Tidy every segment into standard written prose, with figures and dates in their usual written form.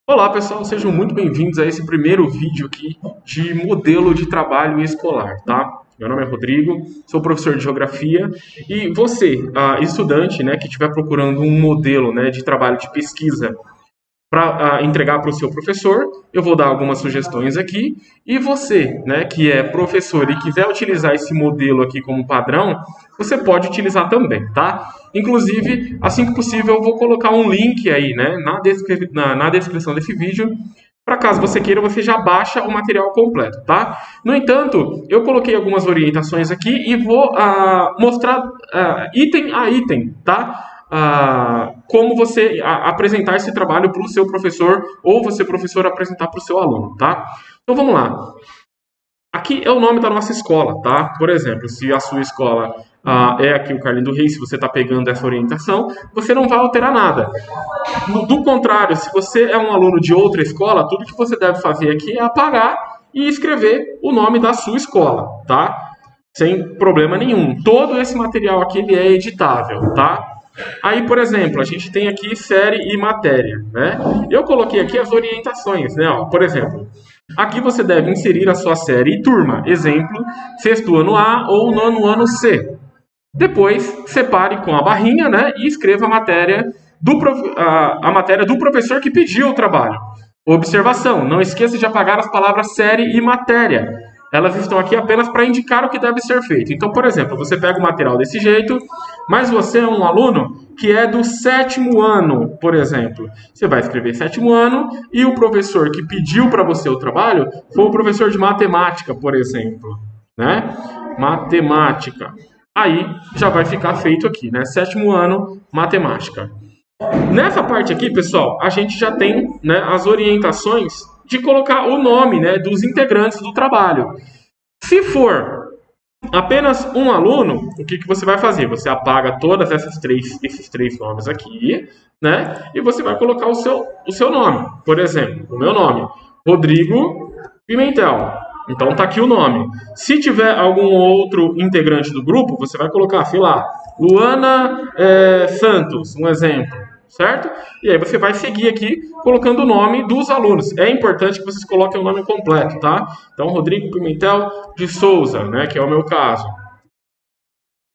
Olá pessoal, sejam muito bem-vindos a esse primeiro vídeo aqui de modelo de trabalho escolar, tá? Meu nome é Rodrigo, sou professor de Geografia e você, estudante, né, que estiver procurando um modelo, né, de trabalho de pesquisa para entregar para o seu professor, eu vou dar algumas sugestões aqui. E você, né, que é professor e quiser utilizar esse modelo aqui como padrão, você pode utilizar também, tá? Inclusive, assim que possível, eu vou colocar um link aí, né, na descrição desse vídeo, para caso você queira, você já baixa o material completo, tá? No entanto, eu coloquei algumas orientações aqui e vou mostrar item a item, tá? Como você apresentar esse trabalho para o seu professor ou você, professor, apresentar para o seu aluno, tá? Então vamos lá. Aqui é o nome da nossa escola, tá? Por exemplo, se a sua escola é aqui o Carlinho do Rei, se você está pegando essa orientação, você não vai alterar nada. Do contrário, se você é um aluno de outra escola, tudo que você deve fazer aqui é apagar e escrever o nome da sua escola, tá? Sem problema nenhum. Todo esse material aqui ele é editável, tá? Aí, por exemplo, a gente tem aqui série e matéria, né? Eu coloquei aqui as orientações, né? Ó, por exemplo, aqui você deve inserir a sua série e turma. Exemplo, sexto ano A ou nono ano C. Depois, separe com a barrinha, né? E escreva a matéria do professor que pediu o trabalho. Observação, não esqueça de apagar as palavras série e matéria. Elas estão aqui apenas para indicar o que deve ser feito. Então, por exemplo, você pega o material desse jeito, mas você é um aluno que é do sétimo ano, por exemplo. Você vai escrever sétimo ano e o professor que pediu para você o trabalho foi o professor de matemática, por exemplo, né? Matemática. Aí já vai ficar feito aqui, né? Sétimo ano, matemática. Nessa parte aqui, pessoal, a gente já tem, né, as orientações de colocar o nome, né, dos integrantes do trabalho. Se for apenas um aluno, o que você vai fazer? Você apaga todas esses três nomes aqui, né? E você vai colocar o seu nome. Por exemplo, o meu nome, Rodrigo Pimentel. Então tá aqui o nome. Se tiver algum outro integrante do grupo, você vai colocar, sei lá, Luana Santos, um exemplo. Certo? E aí você vai seguir aqui colocando o nome dos alunos. É importante que vocês coloquem o nome completo, tá? Então, Rodrigo Pimentel de Souza, né? Que é o meu caso.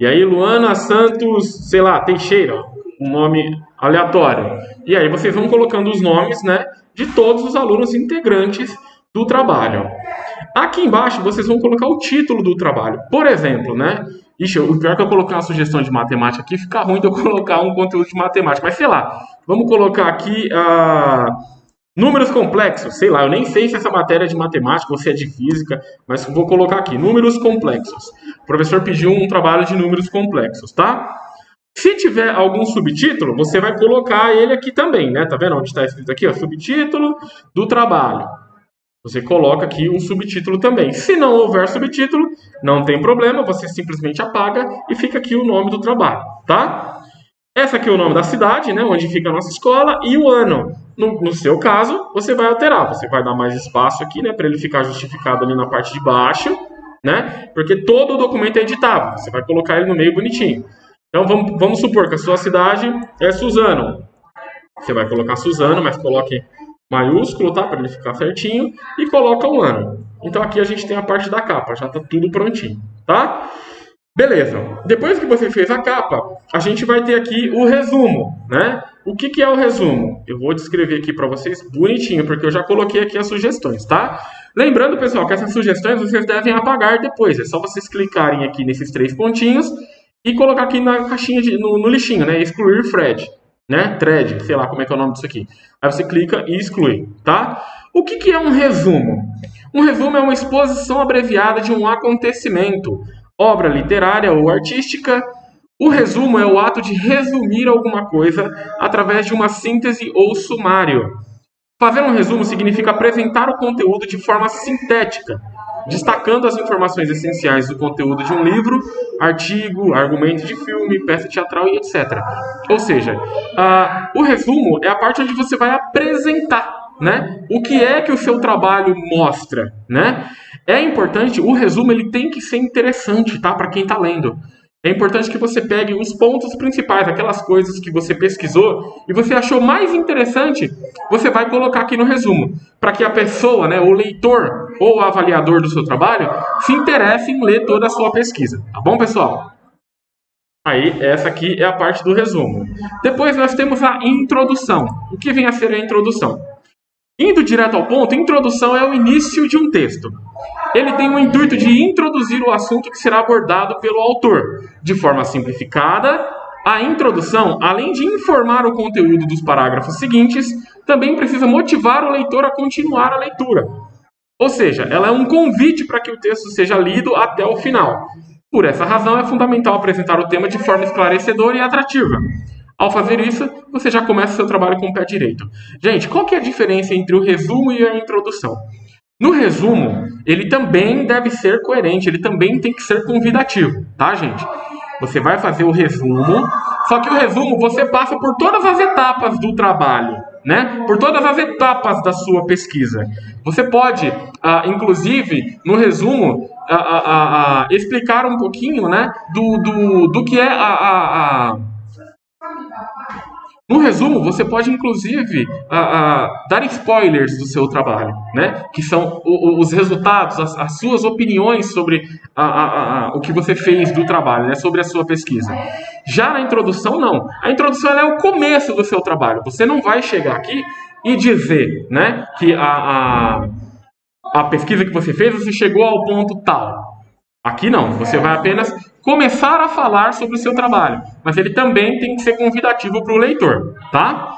E aí, Luana Santos, sei lá, Teixeira, um nome aleatório. E aí vocês vão colocando os nomes, né? De todos os alunos integrantes do trabalho. Aqui embaixo vocês vão colocar o título do trabalho. Por exemplo, né? Ixi, o pior é que eu coloquei uma sugestão de matemática aqui, fica ruim de eu colocar um conteúdo de matemática. Mas sei lá, vamos colocar aqui números complexos. Sei lá, eu nem sei se essa matéria é de matemática ou se é de física, mas vou colocar aqui, números complexos. O professor pediu um trabalho de números complexos, tá? Se tiver algum subtítulo, você vai colocar ele aqui também, né? Tá vendo onde está escrito aqui, ó, subtítulo do trabalho. Você coloca aqui um subtítulo também. Se não houver subtítulo, não tem problema, você simplesmente apaga e fica aqui o nome do trabalho, tá? Essa aqui é o nome da cidade, né, onde fica a nossa escola, e o ano. No seu caso, você vai alterar, você vai dar mais espaço aqui, né, para ele ficar justificado ali na parte de baixo, né, porque todo o documento é editável, você vai colocar ele no meio bonitinho. Então, vamos supor que a sua cidade é Suzano. Você vai colocar Suzano, mas coloque maiúsculo, tá? Para ele ficar certinho. E coloca o ano. Então aqui a gente tem a parte da capa. Já tá tudo prontinho, tá? Beleza. Depois que você fez a capa, a gente vai ter aqui o resumo, né? O que é o resumo? Eu vou descrever aqui para vocês bonitinho, porque eu já coloquei aqui as sugestões, tá? Lembrando, pessoal, que essas sugestões vocês devem apagar depois. É só vocês clicarem aqui nesses três pontinhos e colocar aqui na caixinha, no lixinho, né? Excluir thread, né? Thread, sei lá como é que é o nome disso aqui. Aí você clica e exclui, tá? O que é um resumo? Um resumo é uma exposição abreviada de um acontecimento, obra literária ou artística. O resumo é o ato de resumir alguma coisa através de uma síntese ou sumário. Fazer um resumo significa apresentar o conteúdo de forma sintética, destacando as informações essenciais do conteúdo de um livro, artigo, argumento de filme, peça teatral e etc. Ou seja, o resumo é a parte onde você vai apresentar, né, o que é que o seu trabalho mostra, né? É importante, o resumo ele tem que ser interessante, tá, para quem está lendo. é importante que você pegue os pontos principais, aquelas coisas que você pesquisou e você achou mais interessante, você vai colocar aqui no resumo, para que a pessoa, né, o leitor ou o avaliador do seu trabalho, se interesse em ler toda a sua pesquisa. Tá bom, pessoal? Aí, essa aqui é a parte do resumo. Depois nós temos a introdução. O que vem a ser a introdução? Indo direto ao ponto, introdução é o início de um texto. Ele tem o intuito de introduzir o assunto que será abordado pelo autor. De forma simplificada, a introdução, além de informar o conteúdo dos parágrafos seguintes, também precisa motivar o leitor a continuar a leitura. Ou seja, ela é um convite para que o texto seja lido até o final. Por essa razão, é fundamental apresentar o tema de forma esclarecedora e atrativa. Ao fazer isso, você já começa seu trabalho com o pé direito. Gente, qual que é a diferença entre o resumo e a introdução? No resumo, ele também deve ser coerente, ele também tem que ser convidativo, tá, gente? Você vai fazer o resumo, só que o resumo você passa por todas as etapas do trabalho, né? Por todas as etapas da sua pesquisa. Você pode, inclusive, no resumo, explicar um pouquinho, né, do que é No resumo, você pode, inclusive, dar spoilers do seu trabalho, né? Que são os resultados, as suas opiniões sobre o que você fez do trabalho, né? Sobre a sua pesquisa. Já na introdução, não. A introdução ela é o começo do seu trabalho. Você não vai chegar aqui e dizer, né, que a pesquisa que você fez, você chegou ao ponto tal. Aqui não, você vai apenas começar a falar sobre o seu trabalho, mas ele também tem que ser convidativo para o leitor, tá?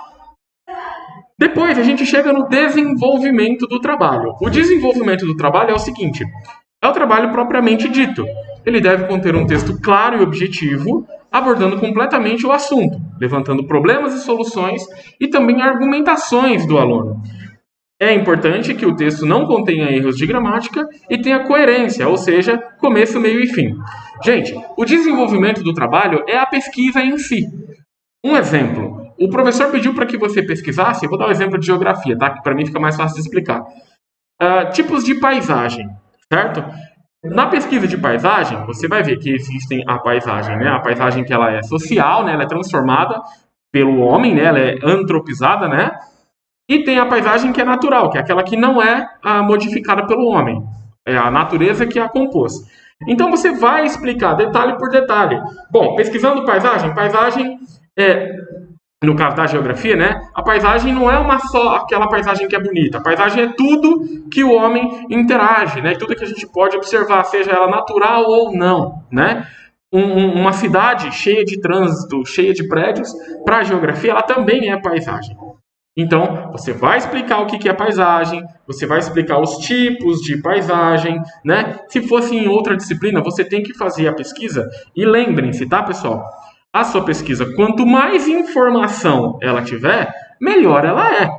Depois a gente chega no desenvolvimento do trabalho. O desenvolvimento do trabalho é o seguinte, é o trabalho propriamente dito. Ele deve conter um texto claro e objetivo, abordando completamente o assunto, levantando problemas e soluções e também argumentações do aluno. É importante que o texto não contenha erros de gramática e tenha coerência, ou seja, começo, meio e fim. Gente, o desenvolvimento do trabalho é a pesquisa em si. Um exemplo, o professor pediu para que você pesquisasse, eu vou dar um exemplo de geografia, tá? Que para mim fica mais fácil de explicar. Tipos de paisagem, certo? Na pesquisa de paisagem, você vai ver que existem a paisagem, né? A paisagem que ela é social, né? Ela é transformada pelo homem, né? Ela é antropizada, né? E tem a paisagem que é natural, que é aquela que não é modificada pelo homem. É a natureza que a compôs. Então você vai explicar detalhe por detalhe. Bom, pesquisando paisagem no caso da geografia, né? A paisagem não é uma só aquela paisagem que é bonita. A paisagem é tudo que o homem interage, né? Tudo que a gente pode observar, seja ela natural ou não, né? Uma cidade cheia de trânsito, cheia de prédios, para a geografia, ela também é paisagem. Então, você vai explicar o que é paisagem, você vai explicar os tipos de paisagem, né? Se fosse em outra disciplina, você tem que fazer a pesquisa. E lembrem-se, tá, pessoal? A sua pesquisa, quanto mais informação ela tiver, melhor ela é.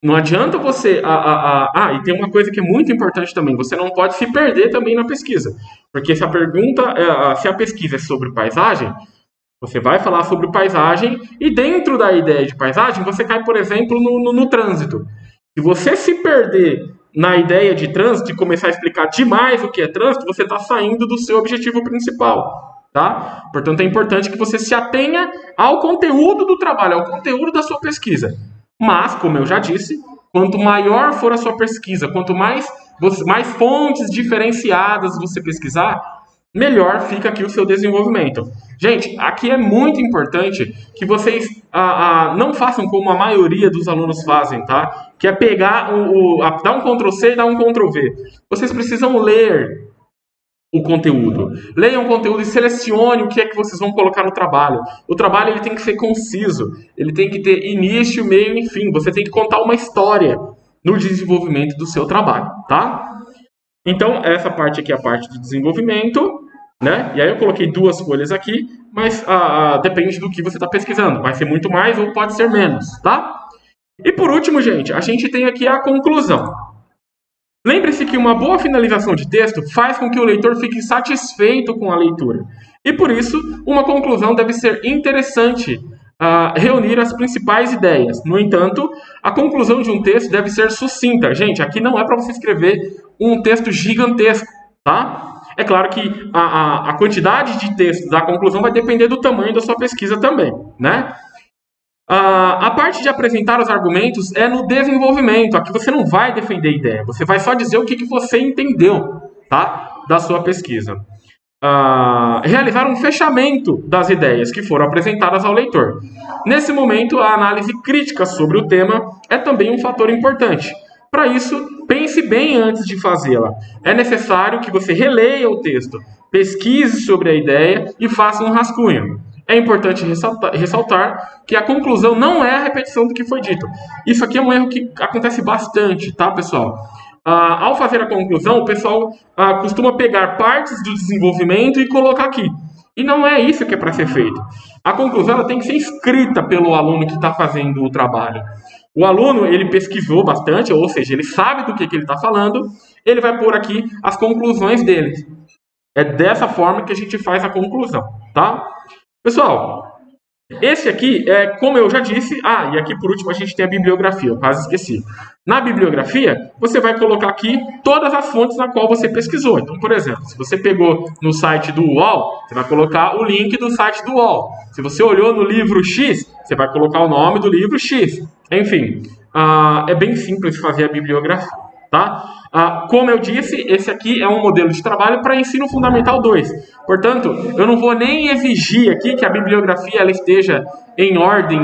Não adianta você... e tem uma coisa que é muito importante também. Você não pode se perder também na pesquisa. Porque se a pesquisa é sobre paisagem... Você vai falar sobre paisagem e dentro da ideia de paisagem você cai, por exemplo, no trânsito. Se você se perder na ideia de trânsito e começar a explicar demais o que é trânsito, você está saindo do seu objetivo principal, tá? Portanto, é importante que você se atenha ao conteúdo do trabalho, ao conteúdo da sua pesquisa. Mas, como eu já disse, quanto maior for a sua pesquisa, quanto mais fontes diferenciadas você pesquisar, melhor fica aqui o seu desenvolvimento. Gente, aqui é muito importante que vocês não façam como a maioria dos alunos fazem, tá? Que é pegar, dar um Ctrl+C e dar um Ctrl+V. Vocês precisam ler o conteúdo. Leiam o conteúdo e selecione o que é que vocês vão colocar no trabalho. O trabalho ele tem que ser conciso, ele tem que ter início, meio e fim. Você tem que contar uma história no desenvolvimento do seu trabalho, tá? Então, essa parte aqui é a parte de desenvolvimento, né? E aí eu coloquei 2 folhas aqui, mas depende do que você está pesquisando. Vai ser muito mais ou pode ser menos, tá? E por último, gente, a gente tem aqui a conclusão. Lembre-se que uma boa finalização de texto faz com que o leitor fique satisfeito com a leitura. E por isso, uma conclusão deve ser interessante, reunir as principais ideias. No entanto, a conclusão de um texto deve ser sucinta. Gente, aqui não é para você escrever um texto gigantesco, tá? É claro que a quantidade de texto da conclusão vai depender do tamanho da sua pesquisa também, né? A parte de apresentar os argumentos é no desenvolvimento. Aqui você não vai defender ideia, você vai só dizer o que você entendeu, tá? Da sua pesquisa. Realizar um fechamento das ideias que foram apresentadas ao leitor. Nesse momento, a análise crítica sobre o tema é também um fator importante. Para isso, pense bem antes de fazê-la. É necessário que você releia o texto, pesquise sobre a ideia e faça um rascunho. É importante ressaltar que a conclusão não é a repetição do que foi dito. Isso aqui é um erro que acontece bastante, tá, pessoal? Ao fazer a conclusão, o pessoal costuma pegar partes do desenvolvimento e colocar aqui. E não é isso que é para ser feito. A conclusão ela tem que ser escrita pelo aluno que está fazendo o trabalho. O aluno ele pesquisou bastante, ou seja, ele sabe do que ele está falando, ele vai pôr aqui as conclusões dele. É dessa forma que a gente faz a conclusão, tá? Pessoal, esse aqui é, como eu já disse, e aqui por último a gente tem a bibliografia, eu quase esqueci. Na bibliografia, você vai colocar aqui todas as fontes na qual você pesquisou. Então, por exemplo, se você pegou no site do UOL, você vai colocar o link do site do UOL. Se você olhou no livro X, você vai colocar o nome do livro X. Enfim, é bem simples fazer a bibliografia, tá? Como eu disse, esse aqui é um modelo de trabalho para ensino fundamental 2. Portanto, eu não vou nem exigir aqui que a bibliografia ela esteja em ordem,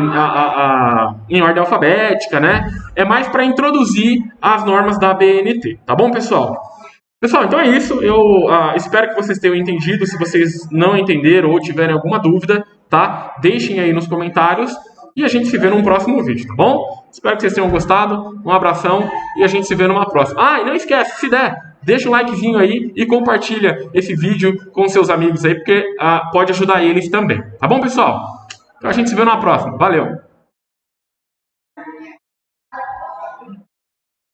em ordem alfabética, né? É mais para introduzir as normas da ABNT, tá bom, pessoal? Pessoal, então é isso. Eu espero que vocês tenham entendido. Se vocês não entenderam ou tiverem alguma dúvida, tá? Deixem aí nos comentários. E a gente se vê num próximo vídeo, tá bom? Espero que vocês tenham gostado. Um abração e a gente se vê numa próxima. E não esquece, se der, deixa o likezinho aí e compartilha esse vídeo com seus amigos aí, porque pode ajudar eles também. Tá bom, pessoal? Então a gente se vê numa próxima. Valeu!